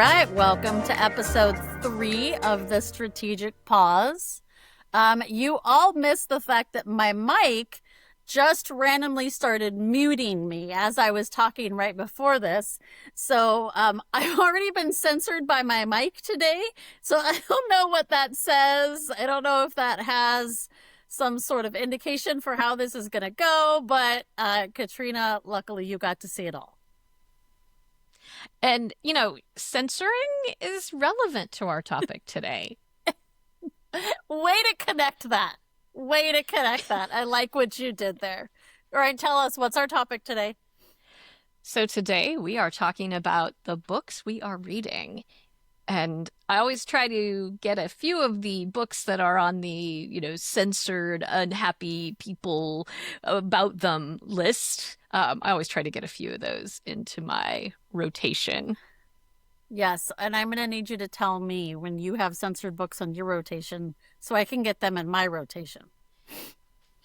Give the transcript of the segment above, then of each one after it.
right, welcome to episode 3 of the Strategic Pause. You all missed the fact that my mic just randomly started muting me as I was talking right before this. So I've already been censored by my mic today, so I don't know what that says. I don't know if that has some sort of indication for how this is going to go, but Katrina, luckily you got to see it all. And, censoring is relevant to our topic today. Way to connect that. I like what you did there. All right, tell us, what's our topic today? So today we are talking about the books we are reading. And I always try to get a few of the books that are on the, censored, unhappy people about them list. I always try to get a few of those into my rotation. Yes, and I'm going to need you to tell me when you have censored books on your rotation so I can get them in my rotation.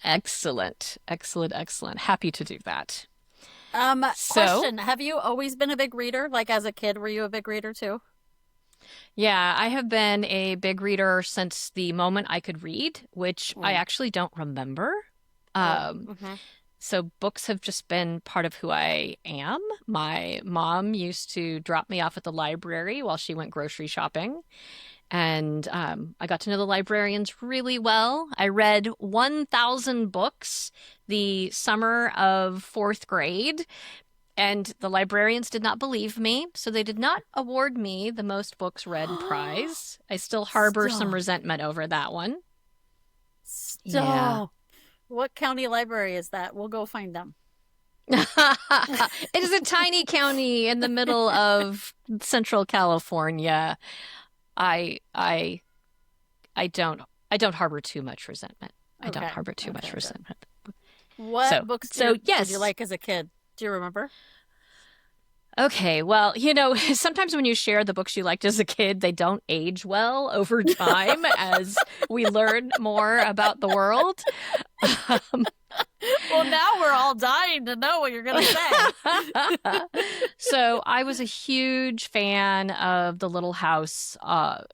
Excellent. Happy to do that. Question, have you always been a big reader? Like as a kid, were you a big reader too? Yeah, I have been a big reader since the moment I could read, which I actually don't remember. So books have just been part of who I am. My mom used to drop me off at the library while she went grocery shopping. And I got to know the librarians really well. I read 1,000 books the summer of 4th grade. And the librarians did not believe me, so they did not award me the most books read prize. I still harbor some resentment over that one. Stop. Yeah. What county library is that? We'll go find them. It is a tiny county in the middle of Central California. I don't harbor too much resentment. I don't harbor too much resentment. What books did you like as a kid? Do you remember? Okay, well, sometimes when you share the books you liked as a kid, they don't age well over time as we learn more about the world. Well, now we're all dying to know what you're going to say. So I was a huge fan of the Little House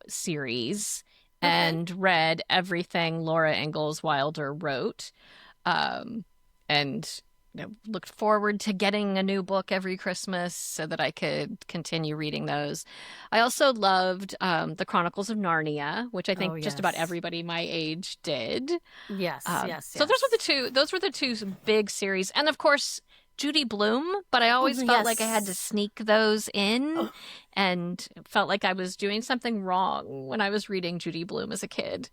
series and read everything Laura Ingalls Wilder wrote. And looked forward to getting a new book every Christmas so that I could continue reading those. I also loved The Chronicles of Narnia, which I think just about everybody my age did. Yes. So those were the two big series. And of course, Judy Blume, but I always felt like I had to sneak those in and felt like I was doing something wrong when I was reading Judy Blume as a kid.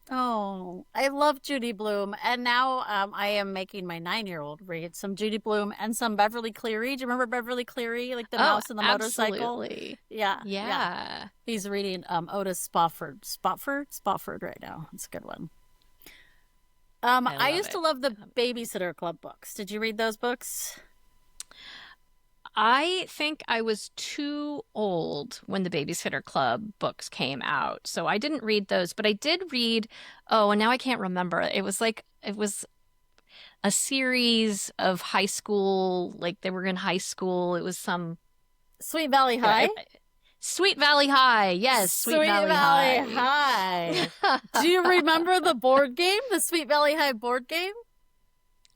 Oh, I love Judy Blume. And now I am making my 9-year-old read some Judy Blume and some Beverly Cleary. Do you remember Beverly Cleary? Like the mouse and the motorcycle? Absolutely. Yeah. He's reading Otis Spofford right now. It's a good one. I used to love the Babysitter Club books. Did you read those books? I think I was too old when the Babysitter Club books came out, so I didn't read those. But I did read, and now I can't remember. It was a series of high school, like they were in high school. It was some Sweet Valley High. Sweet Valley High, yes, Sweet Valley High. Do you remember the board game, the Sweet Valley High board game?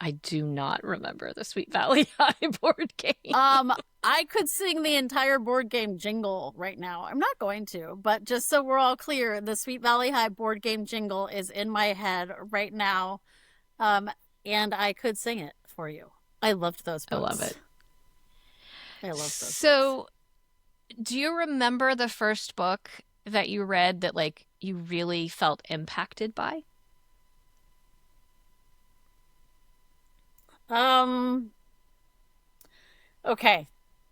I do not remember the Sweet Valley High board game. I could sing the entire board game jingle right now. I'm not going to, but just so we're all clear, the Sweet Valley High board game jingle is in my head right now. And I could sing it for you. I loved those books. I love it. I love those books. So, do you remember the first book that you read that you really felt impacted by? Okay.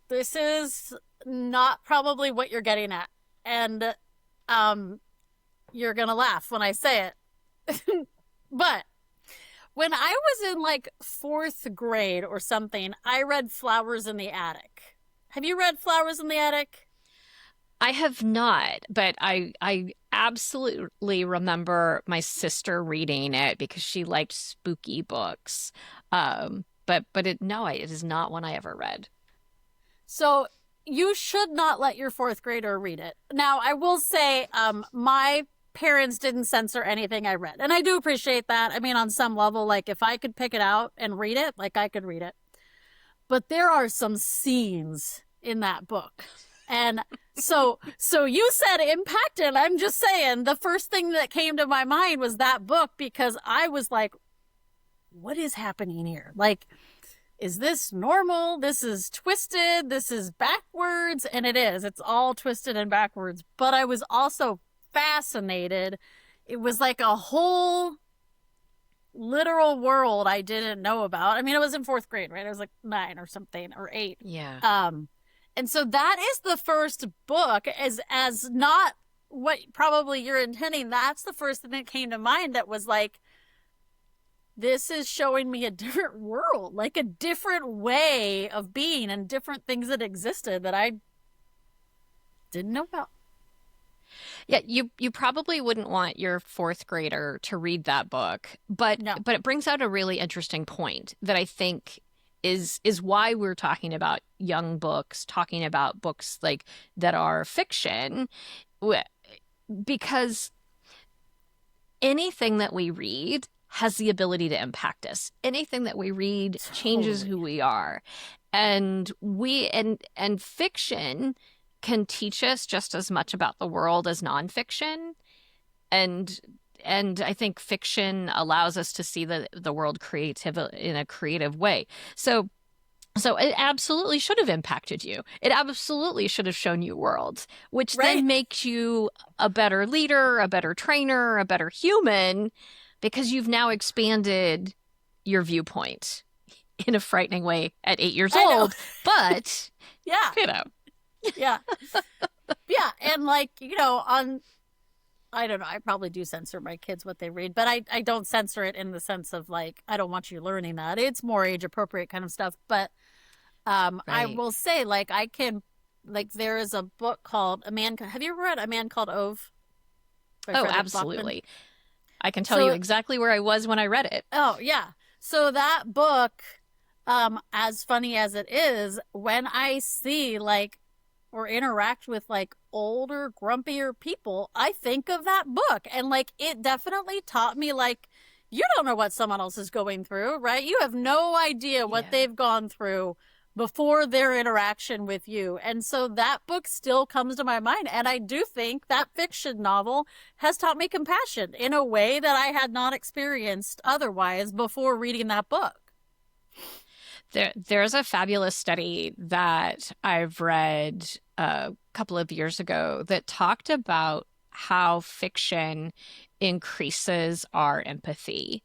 This is not probably what you're getting at. And you're going to laugh when I say it. But when I was in 4th grade or something, I read Flowers in the Attic. Have you read Flowers in the Attic? I have not, but I absolutely remember my sister reading it because she liked spooky books. But it is not one I ever read. So you should not let your fourth grader read it. Now, I will say, my parents didn't censor anything I read, and I do appreciate that. I mean, on some level, like if I could pick it out and read it, like I could read it. But there are some scenes in that book. And so you said impacted. I'm just saying the first thing that came to my mind was that book, because I was like, what is happening here? Like, is this normal? This is twisted. This is backwards. And it is. It's all twisted and backwards. But I was also fascinated. It was like a whole literal world I didn't know about. I mean, it was in fourth grade, right? I was like 9 or something, or 8. Yeah. And so that is the first book, as not what probably you're intending. That's the first thing that came to mind, that was like, this is showing me a different world, like a different way of being and different things that existed that I didn't know about. Yeah, you probably wouldn't want your fourth grader to read that book, but No. but it brings out a really interesting point that I think is why we're talking about young books, talking about books like that are fiction, because anything that we read has the ability to impact us. Anything that we read changes who we are. And and fiction can teach us just as much about the world as nonfiction. And I think fiction allows us to see the world in a creative way. So it absolutely should have impacted you. It absolutely should have shown you worlds, which then makes you a better leader, a better trainer, a better human, because you've now expanded your viewpoint in a frightening way at 8 years old. But, yeah. Yeah. Yeah. And like, I don't know, I probably do censor my kids what they read, but I don't censor it in the sense of like, I don't want you learning that. It's more age appropriate kind of stuff. But I will say, like, there is a book called have you ever read A Man Called Ove? Oh, absolutely. I can tell you exactly where I was when I read it. Oh, yeah. So that book, as funny as it is, when I see like, or interact with like older, grumpier people, I think of that book. And like, it definitely taught me, like, you don't know what someone else is going through, right? You have no idea what they've gone through before their interaction with you. And so that book still comes to my mind. And I do think that fiction novel has taught me compassion in a way that I had not experienced otherwise before reading that book. There's a fabulous study that I've read a couple of years ago that talked about how fiction increases our empathy.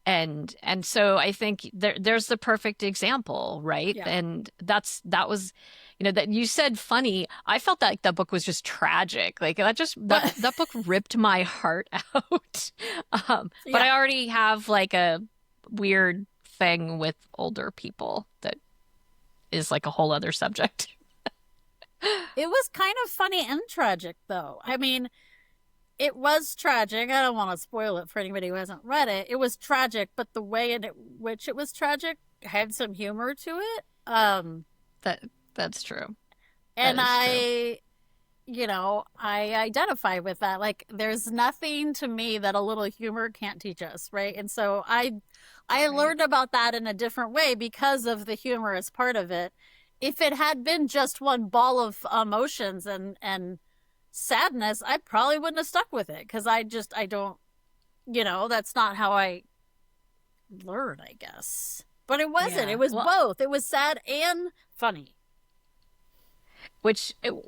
And so I think there's the perfect example, right? Yeah. And that was, that you said funny. I felt like that book was just tragic. Like that book ripped my heart out. But I already have like a weird thing with older people that is like a whole other subject. It was kind of funny and tragic, though. I mean, it was tragic. I don't want to spoil it for anybody who hasn't read it. It was tragic, but the way in which it was tragic had some humor to it. That's true. And I identify with that. Like, there's nothing to me that a little humor can't teach us, right? And so I learned about that in a different way because of the humorous part of it. If it had been just one ball of emotions and sadness, I probably wouldn't have stuck with it, because I don't, that's not how I learn, I guess. But it wasn't. Yeah. It was both. It was sad and funny. Which then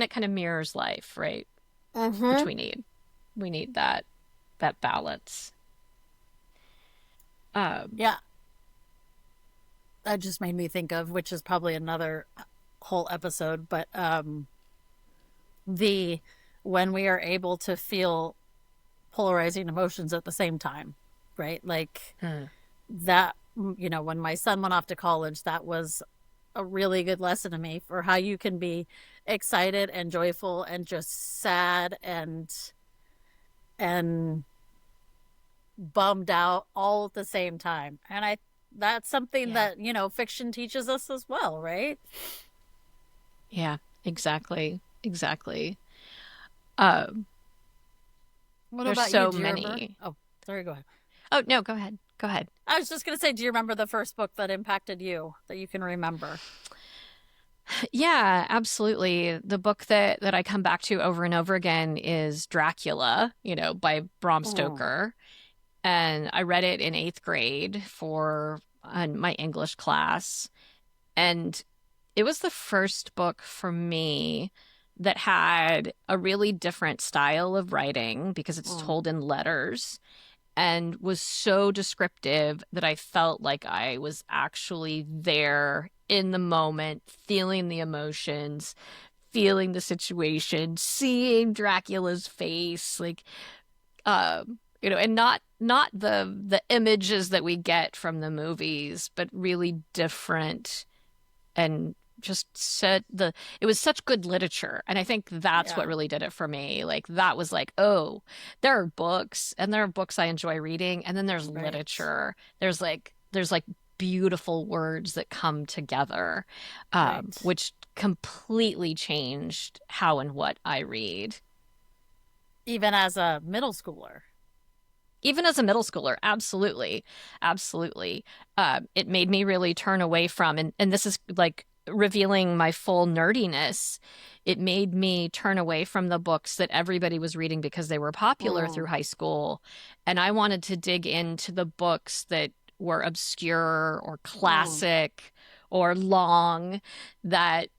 it kind of mirrors life, right? Mm-hmm. Which we need. We need that balance. Yeah. That just made me think of, which is probably another whole episode, but when we are able to feel polarizing emotions at the same time, right? Like that, when my son went off to college, that was a really good lesson to me for how you can be excited and joyful and just sad and bummed out all at the same time. And that's something Yeah. that, fiction teaches us as well, right? Yeah, exactly. Exactly. Um, What there's about you? so Do you remember? many. Oh, sorry, go ahead. Oh, no, go ahead. Go ahead. I was just going to say, do you remember the first book that impacted you that you can remember? Yeah, absolutely. The book that I come back to over and over again is Dracula, by Bram Mm. Stoker. And I read it in eighth grade for my English class. And it was the first book for me that had a really different style of writing because it's Mm. told in letters and was so descriptive that I felt like I was actually there in the moment, feeling the emotions, feeling the situation, seeing Dracula's face, like and not the images that we get from the movies, but really different and just said the it was such good literature, and I think that's what Yeah, really did it for me. Like that was like, oh, there are books, and there are books I enjoy reading, and then there's right, literature. There's like beautiful words that come together, right. which completely changed how and what I read. Even as a middle schooler. Even as a middle schooler, absolutely, absolutely. It made me really turn away from, and this is like revealing my full nerdiness. It made me turn away from the books that everybody was reading because they were popular through Mm. high school, and I wanted to dig into the books that were obscure or Mm. classic or long that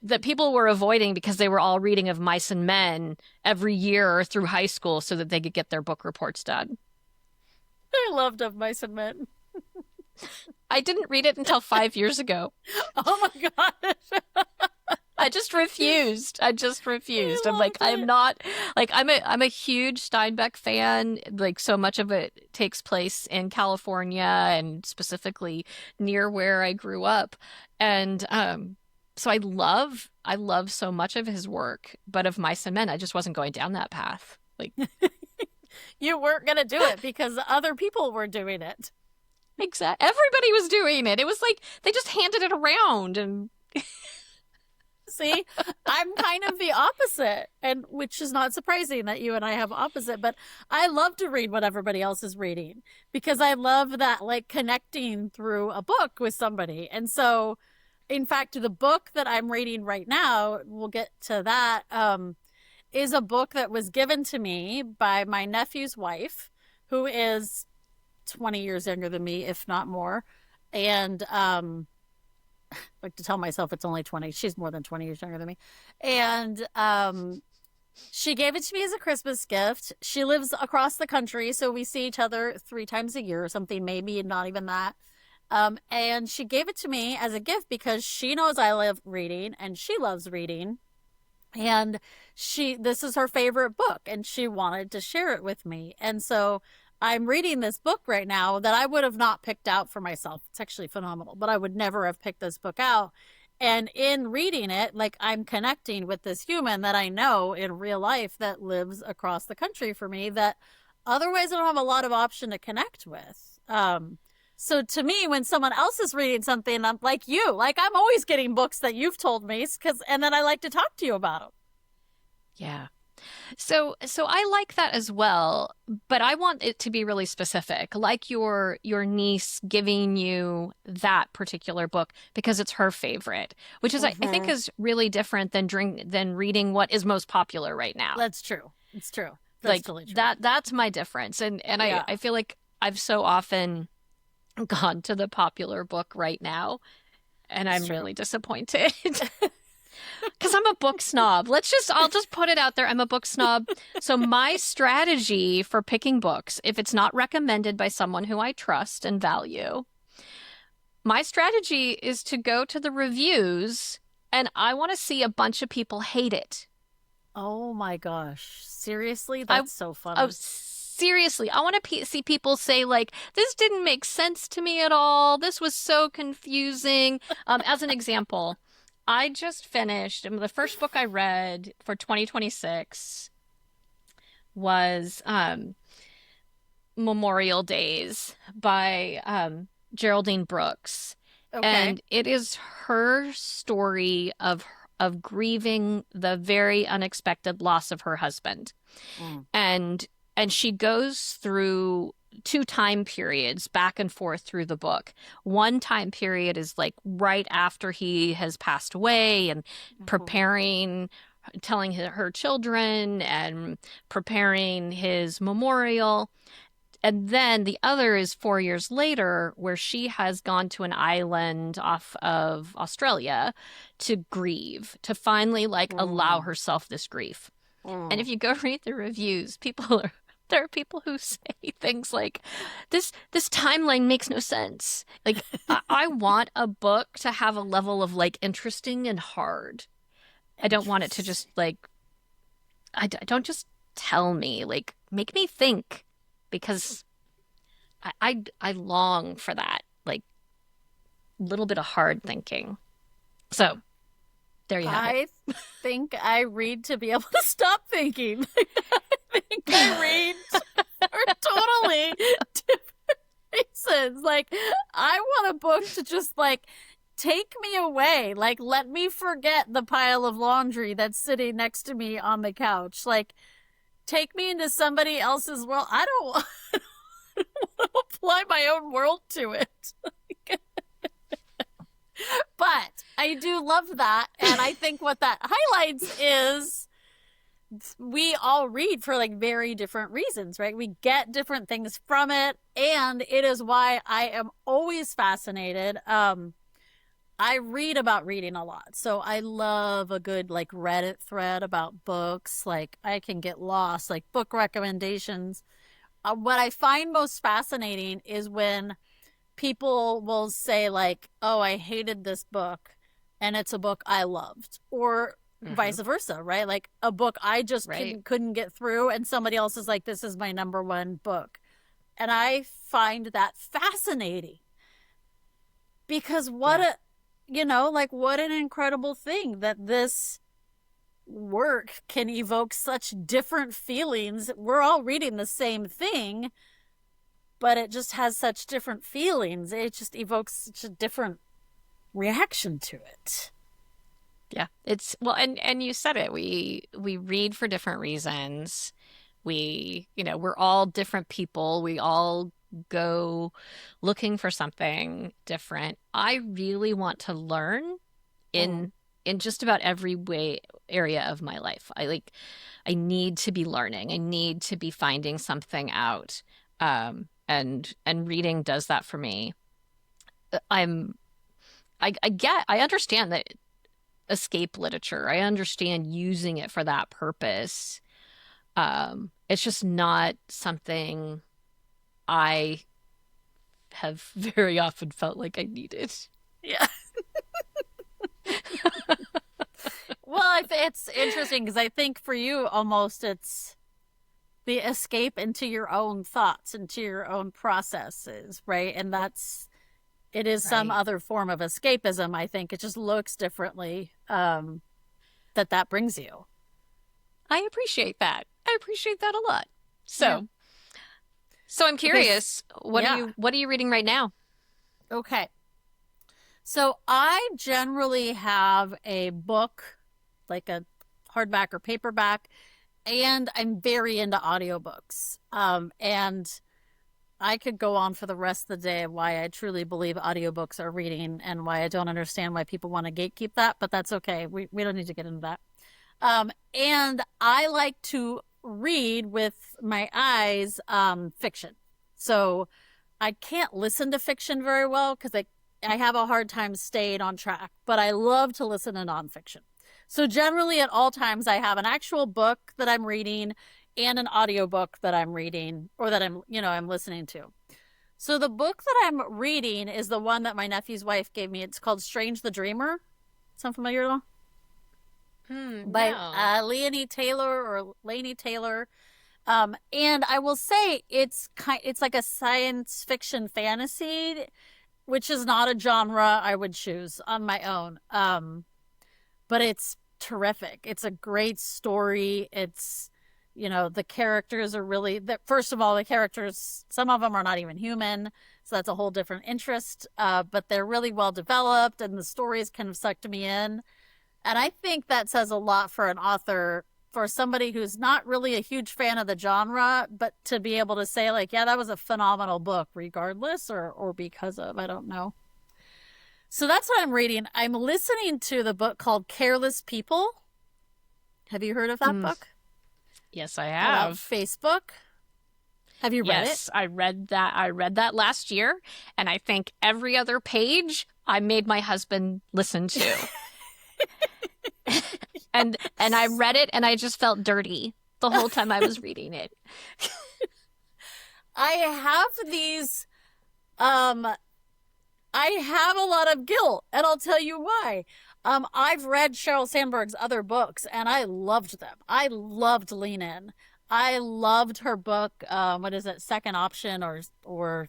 that people were avoiding because they were all reading of Mice and Men every year through high school so that they could get their book reports done. I loved Of Mice and Men. I didn't read it until 5 years ago. Oh my gosh. I just refused. I just refused. I'm I like, loved I'm it. not like I'm a huge Steinbeck fan. Like so much of it takes place in California and specifically near where I grew up. And so I love so much of his work, but of Mice and Men, I just wasn't going down that path. Like You weren't going to do it because other people were doing it. exactly everybody was doing it. It was like they just handed it around and See, I'm kind of the opposite, and which is not surprising that you and I have opposite, but I love to read what everybody else is reading because I love that like connecting through a book with somebody. And so, in fact, the book that I'm reading right now, we'll get to that, is a book that was given to me by my nephew's wife, who is 20 years younger than me, if not more. And like to tell myself it's only 20. She's more than 20 years younger than me. And she gave it to me as a Christmas gift. She lives across the country, so we see each other 3 times a year or something, maybe not even that. And she gave it to me as a gift because she knows I love reading and she loves reading. And this is her favorite book and she wanted to share it with me. And so I'm reading this book right now that I would have not picked out for myself. It's actually phenomenal, but I would never have picked this book out. And in reading it, like I'm connecting with this human that I know in real life that lives across the country for me that otherwise I don't have a lot of option to connect with. So to me, when someone else is reading something, I'm like you, like I'm always getting books that you've told me, and then I like to talk to you about them. yeah. So I like that as well, but I want it to be really specific, like your niece giving you that particular book because it's her favorite, which is I think Mm-hmm. is really different than reading what is most popular right now. That's true. It's true. That's Like totally true. that's my difference. And I Yeah, I feel like I've so often gone to the popular book right now, and it's I'm true. really disappointed. Because I'm a book snob. I'll just put it out there. I'm a book snob. So my strategy for picking books, if it's not recommended by someone who I trust and value, my strategy is to go to the reviews and I want to see a bunch of people hate it. Oh my gosh. Seriously? I, That's so oh, funny. seriously, I want to see people say like, this didn't make sense to me at all. This was so confusing. As an example, I just finished the first book I read for 2026 was Memorial Days by Geraldine Brooks, Okay. and it is her story of grieving the very unexpected loss of her husband. Mm. And she goes through two time periods back and forth through the book. One time period is like right after he has passed away and Mhm. preparing, telling her children and preparing his memorial. And then the other is 4 years later, where she has gone to an island off of Australia to grieve, to finally like allow Mm. herself this grief. And if Mm. you go read the reviews, people are there are people who say things like this timeline makes no sense. Like I want a book to have a level of like interesting and hard. I don't want it to just Interesting. like don't just tell me, like make me think because I long for that like little bit of hard thinking. So there you have it. I think I read to be able to stop thinking. I think I read for totally different reasons. Like, I want a book to just like take me away. Like, let me forget the pile of laundry that's sitting next to me on the couch. Like, take me into somebody else's world. I don't want to apply my own world to it. But I do love that. And I think what that highlights is we all read for like very different reasons, right? We get different things from it. And it is why I am always fascinated. I read about reading a lot. So I love a good like Reddit thread about books. Like I can get lost, like book recommendations. What I find most fascinating is when people will say like, "Oh, I hated this book," and it's a book I loved, or Hmm. vice versa, right? Like a book I just Right. couldn't get through, and somebody else is like, "This is my number one book," and I find that fascinating because what Yeah. a like what an incredible thing that this work can evoke such different feelings. We're all reading the same thing, but it just has such different feelings. It just evokes such a different reaction to it. Yeah. It's well and you said it. We read for different reasons. We're all different people. We all go looking for something different. I really want to learn Mm. in just about every way area of my life. I need to be learning. I need to be finding something out. And reading does that for me. I'm I understand that escape literature. I understand using it for that purpose. It's just not something I have very often felt like I needed. Yeah. Well, it's interesting because I think for you, almost it's the escape into your own thoughts, into your own processes, right? And it is some Right. other form of escapism. I think it just looks differently that brings you. I appreciate that. I appreciate that a lot. Yeah. So I'm Okay. curious, Yeah. what are you reading right now? Okay. So I generally have a book, like a hardback or paperback, and I'm very into audiobooks. And I could go on for the rest of the day of why I truly believe audiobooks are reading and why I don't understand why people want to gatekeep that, but that's okay. We don't need to get into that. And I like to read with my eyes fiction. So I can't listen to fiction very well because I have a hard time staying on track, but I love to listen to nonfiction. So generally at all times I have an actual book that I'm reading and an audiobook that I'm reading or that I'm listening to. So the book that I'm reading is the one that my nephew's wife gave me. It's called Strange the Dreamer. Sound familiar at all? By No. Leonie Taylor or Lainey Taylor. And I will say it's like a science fiction fantasy, which is not a genre I would choose on my own. But it's terrific. It's a great story. The characters are really first of all, the characters, some of them are not even human. So that's a whole different interest. But they're really well developed, and the stories kind of sucked me in. And I think that says a lot for an author, for somebody who's not really a huge fan of the genre, but to be able to say, like, yeah, that was a phenomenal book, regardless or because of, I don't know. So that's what I'm reading. I'm listening to the book called Careless People. Have you heard of that book? Yes, I About have. Facebook. Have you read it? Yes, I read that. I read that last year, and I think every other page I made my husband listen to. And I read it and I just felt dirty the whole time I was reading it. I have these I have a lot of guilt, and I'll tell you why. I've read Sheryl Sandberg's other books, and I loved them. I loved Lean In. I loved her book. What is it? Second Option or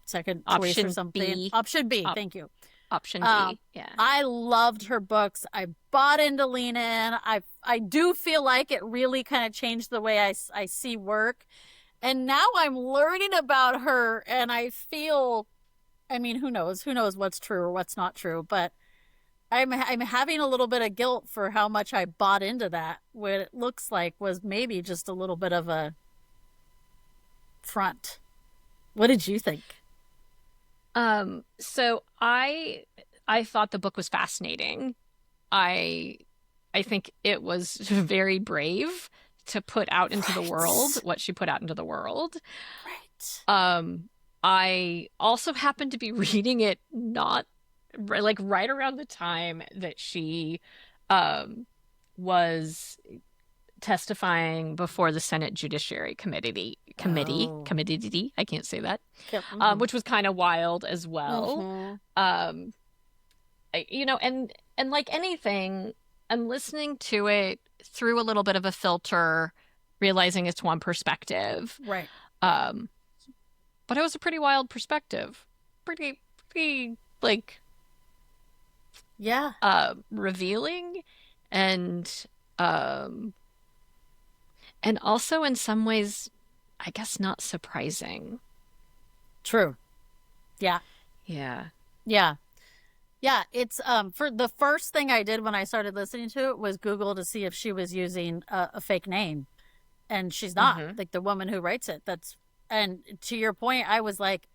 Second Choice or Option something. B. Option B. Thank you. Option B. Yeah. I loved her books. I bought into Lean In. I do feel like it really kind of changed the way I see work. And now I'm learning about her, and I feel, I mean, who knows? Who knows what's true or what's not true? But I'm having a little bit of guilt for how much I bought into that. What it looks like was maybe just a little bit of a front. What did you think? So I thought the book was fascinating. I think it was very brave to put out into the world what she put out into the world. Right. I also happened to be reading it not like right around the time that she was testifying before the Senate Judiciary Committee. I can't say that. Which was kind of wild as well. You know, and like anything, I'm listening to it through a little bit of a filter, realizing it's one perspective. Right. But it was a pretty wild perspective. Pretty like revealing and also in some ways, I guess, not surprising. True. Yeah. Yeah. Yeah. Yeah, it's for the first thing I did when I started listening to it was Google to see if she was using a fake name, and she's not. Like the woman who writes it. And to your point, I was like,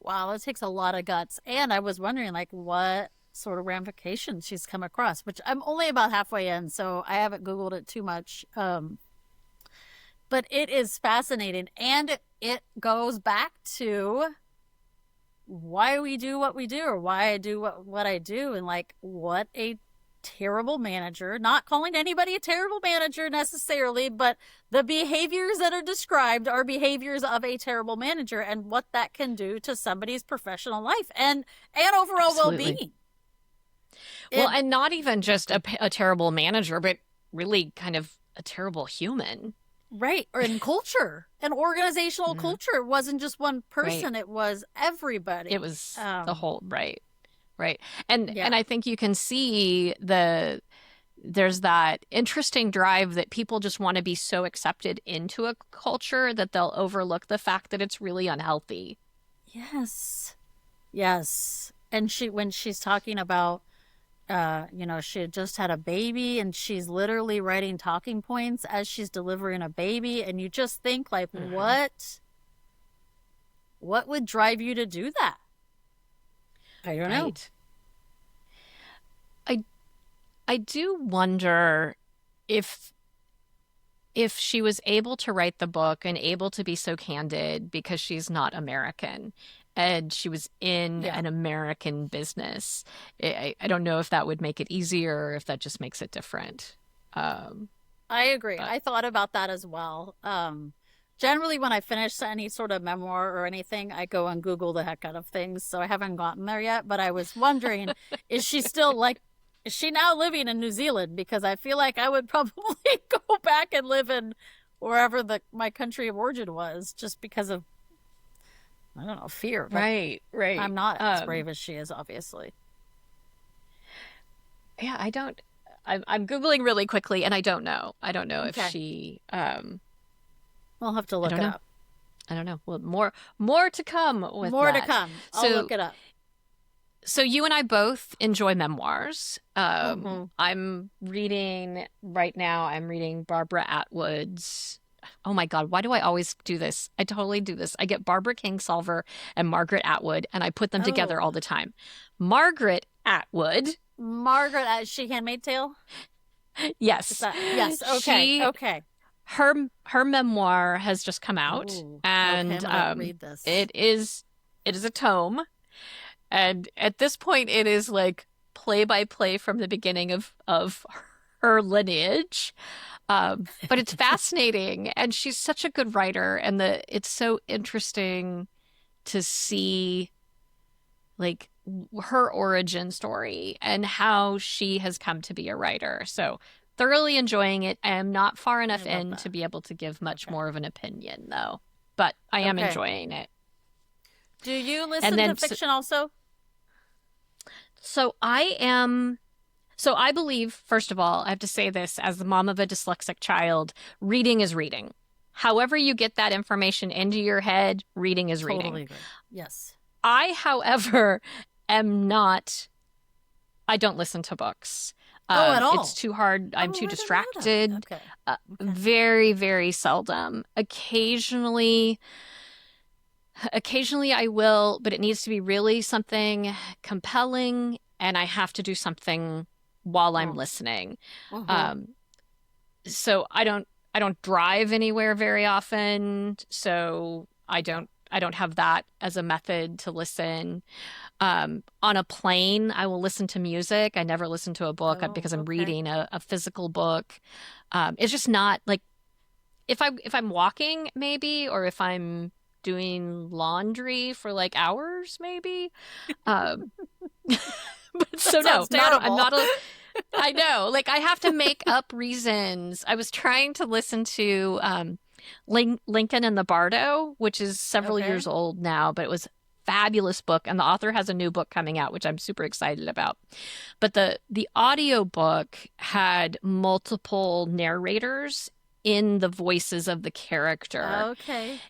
wow, it takes a lot of guts. And I was wondering like what sort of ramifications she's come across, which I'm only about halfway in, so I haven't Googled it too much. But it is fascinating, and it goes back to why we do what we do, or why I do what I do, and like what a terrible manager, not calling anybody a terrible manager necessarily, but the behaviors that are described are behaviors of a terrible manager, and what that can do to somebody's professional life and overall well-being. Well, and not even just a terrible manager, but really kind of a terrible human. Right. Or in culture, an organizational culture. It wasn't just one person. Right. It was everybody. It was the whole, right. And I think you can see there's that interesting drive that people just want to be so accepted into a culture that they'll overlook the fact that it's really unhealthy. Yes. And when she's talking about, she had just had a baby, and she's literally writing talking points as she's delivering a baby. And you just think like, what would drive you to do that? I don't know. I do wonder if she was able to write the book and able to be so candid because she's not American. And she was in an American business. I don't know if that would make it easier or if that just makes it different. I agree. I thought about that as well. Generally, when I finish any sort of memoir or anything, I go and Google the heck out of things. So I haven't gotten there yet. But I was wondering, is she now living in New Zealand? Because I feel like I would probably go back and live in wherever my country of origin was, just because of, I don't know, fear. Right. I'm not as brave as she is, obviously. Yeah, I'm Googling really quickly, and I don't know. I don't know if she... We'll have to look it up. I don't know. Well, more to come with More to that. come. I'll So look it up. so you and I both enjoy memoirs. Mm-hmm. I'm reading right now. I'm reading Barbara Atwood's. Oh my God, why do I always do this? I totally do this. I get Barbara Kingsolver and Margaret Atwood, and I put them together Oh, all the time. Margaret Atwood, Margaret, She Handmaid's Tale? Is yes, that? Yes. Okay. she Okay. her memoir has just come out, Oh, okay. I'm and gonna read this. it is a tome. And at this point, it is like play by play from the beginning of her lineage. But it's fascinating, and she's such a good writer, and it's so interesting to see like her origin story and how she has come to be a writer. So thoroughly enjoying it. I am not far I enough love in that. to be able to give much Okay. more of an opinion, though. But I am Okay. enjoying it. Do you And listen to then fiction also? so I am. So I believe, first of all, I have to say this as the mom of a dyslexic child, reading is reading. However you get that information into your head, reading is reading. Totally agree. Yes. I, however, am not, I don't listen to books. Oh, at all? It's too hard. I'm Oh, too I didn't know that. distracted. Okay. Uh, Okay. very, very seldom. Occasionally I will, but it needs to be really something compelling, and I have to do something while I'm Oh. listening. Uh-huh. Um, so I don't drive anywhere very often, so I don't have that as a method to listen. On a plane, I will listen to music. I never listen to a book Oh, because I'm okay. reading a physical book. It's just not like if I'm walking maybe, or if I'm doing laundry for like hours maybe. Um, but so That no, sounds not I'm terrible. not a I know, like I have to make up reasons. I was trying to listen to Lincoln and the Bardo, which is several Okay. years old now, but it was a fabulous book, and the author has a new book coming out, which I'm super excited about. But the audio book had multiple narrators in the voices of the character Okay.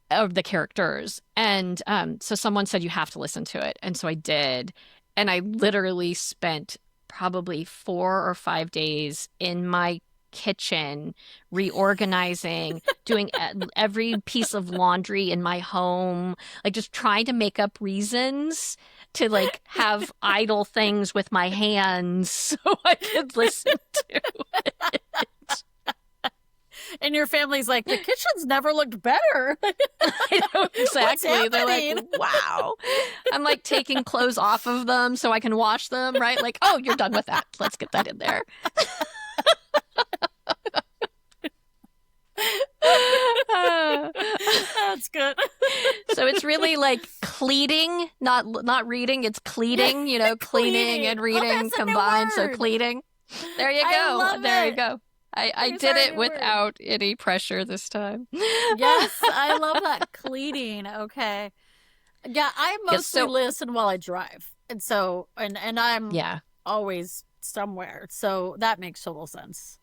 of the characters. And so someone said you have to listen to it. And so I did. And I literally spent probably 4 or 5 days in my kitchen reorganizing, doing every piece of laundry in my home, like just trying to make up reasons to like have idle things with my hands so I could listen to it. And your family's like, the kitchen's never looked better. I know What's exactly. They're like, happening? wow. I'm like taking clothes off of them so I can wash them, right? Like, oh, you're done with that. Let's get that in there. That's good. So it's really like cleaning, not reading. It's cleaning, cleaning Cleaning. and Oh, reading that's a new combined. So word. cleeding. There you I go. love There you it. go. I There's did our it new word. without any pressure this time. Yes, I love that. Cleaning. Okay. Yeah, I Yes, mostly listen while I drive. And so and I'm yeah, always somewhere. So that makes total sense.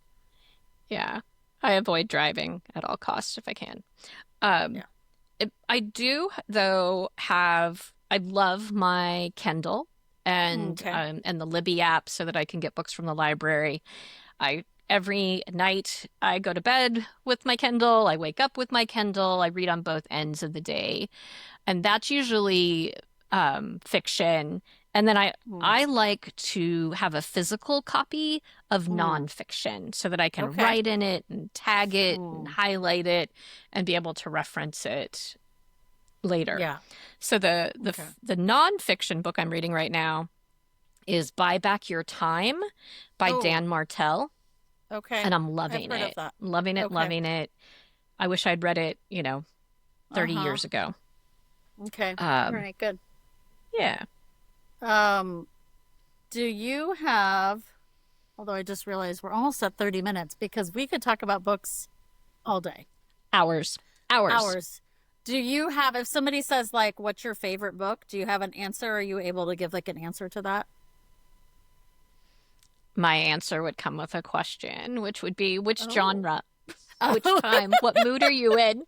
yeah. I avoid driving at all costs if I can. Um, Yeah. I do, though, I love my Kindle Okay. and the Libby app so that I can get books from the library. I Every night I go to bed with my Kindle, I wake up with my Kindle, I read on both ends of the day, and that's usually fiction. And then Mm. I like to have a physical copy of Mm. nonfiction so that I can Okay. write in it and tag it and Mm. highlight it and be able to reference it later. Yeah. So Okay. the nonfiction book I'm reading right now is Buy Back Your Time by Oh, Dan Martell, okay. and I'm I've loving heard of it. that. Loving it, Okay. loving it. I wish I'd read it, 30 Uh-huh. years ago. Okay. All right, good. Yeah. Do you have, although I just realized we're almost at 30 minutes because we could talk about books all day. Hours. Hours. Do you have, if somebody says like, what's your favorite book? Do you have an answer? Are you able to give like an answer to that? My answer would come with a question, which would be which Oh. genre, which Oh. time, what mood are you in?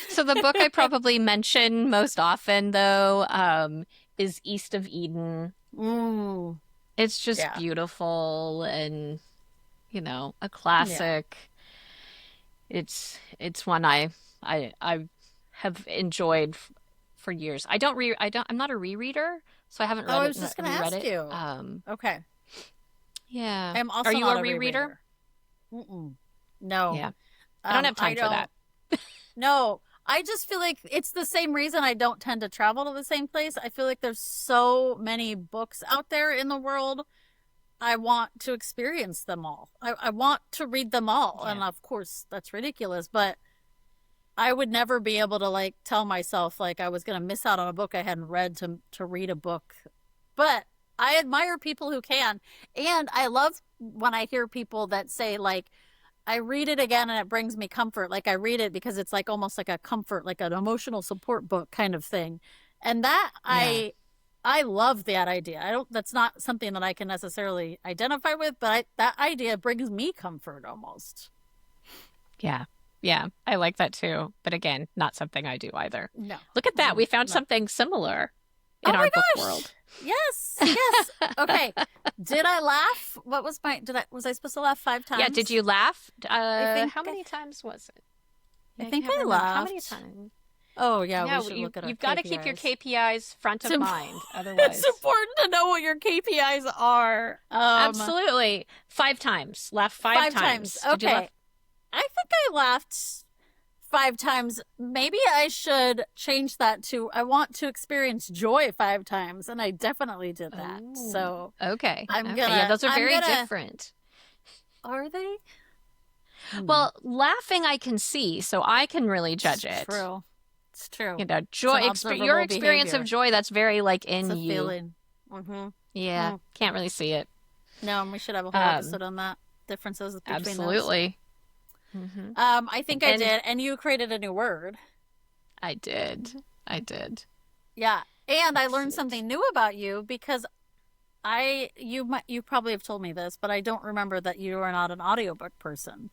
So the book I probably mention most often, though, is East of Eden. Mm, It's just yeah. beautiful and, a Yeah. classic. It's one I have enjoyed for years. I'm not a rereader, so I haven't Oh, read I it was just going to reread ask it. you. Okay. Yeah. I'm Are also you not a a rereader? rereader. Mm-mm. No. Yeah. I don't have I time for don't. that. No, I just feel like it's the same reason I don't tend to travel to the same place. I feel like there's so many books out there in the world. I want to experience them all. I want to read them all. Yeah. And of course, that's ridiculous, but I would never be able to like tell myself like I was going to miss out on a book I hadn't read to read a book. But I admire people who can. And I love when I hear people that say like I read it again and it brings me comfort. Like I read it because it's like almost like a comfort, like an emotional support book kind of thing. And that Yeah. I love that idea. I don't that's not something that I can necessarily identify with, but that idea brings me comfort almost. Yeah. Yeah. I like that too. But again, not something I do either. No. Look at that. We found No. something similar Oh in my our book gosh. world. Yes. Yes. Okay. Did I laugh? What was my did I was I supposed to laugh 5 times? Yeah, did you laugh? I think How many times was it? I I think can't I remember. How many laughed. times? Oh yeah, we Yeah, should look at our you've got to keep your KPIs. KPIs front It's, of imp- mind. it's Otherwise, important to know what your KPIs are. absolutely. 5 times. Laugh five 5 times. times. Did you laugh? Okay. I think I laughed 5 times. Maybe I should change that to I want to experience joy 5 times, and I definitely did that. Oh, So okay. I'm Okay. Yeah, gonna those are I'm very gonna different. are they? Well, laughing I can see, so I can really judge It's it. true. It's true. You know, It's an your observable experience of behavior. joy, that's very like It's in a you. feeling. Mm-hmm. Yeah, Mm. can't really see it. No, and we should have a whole Um, episode on that. Differences between those. absolutely. Hmm. I think I And did, and you created a new word. I did. I did. Yeah, and I learned Excellent. something new about you because you probably have told me this, but I don't remember that you are not an audiobook person.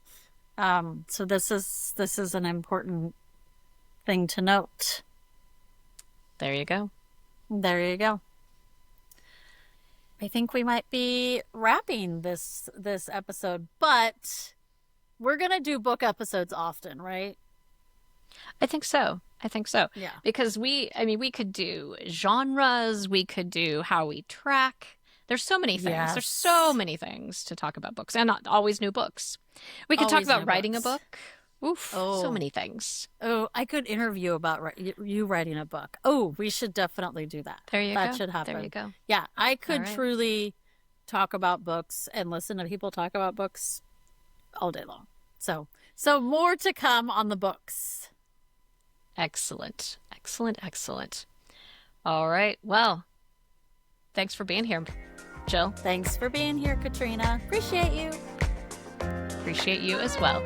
So this is an important thing to note. There you go. There you go. I think we might be wrapping this episode, but we're gonna do book episodes often, right? I think so. I think so. Yeah. Because we could do genres, we could do how we track. There's so many things. There's so Yes. many things to talk about books and not always new books. We could talk Always about new writing a books. book. Oof, so Oh. many things. Oh, I could interview about you writing a book. Oh, we should definitely do that. There you That go. should happen. There you go. Yeah, I All could right. truly talk about books and listen to people talk about books all day long. So more to come on the books. Excellent. Excellent. Excellent. All right. Well, thanks for being here, Jill. Thanks for being here, Katrina. Appreciate you. Appreciate you as well.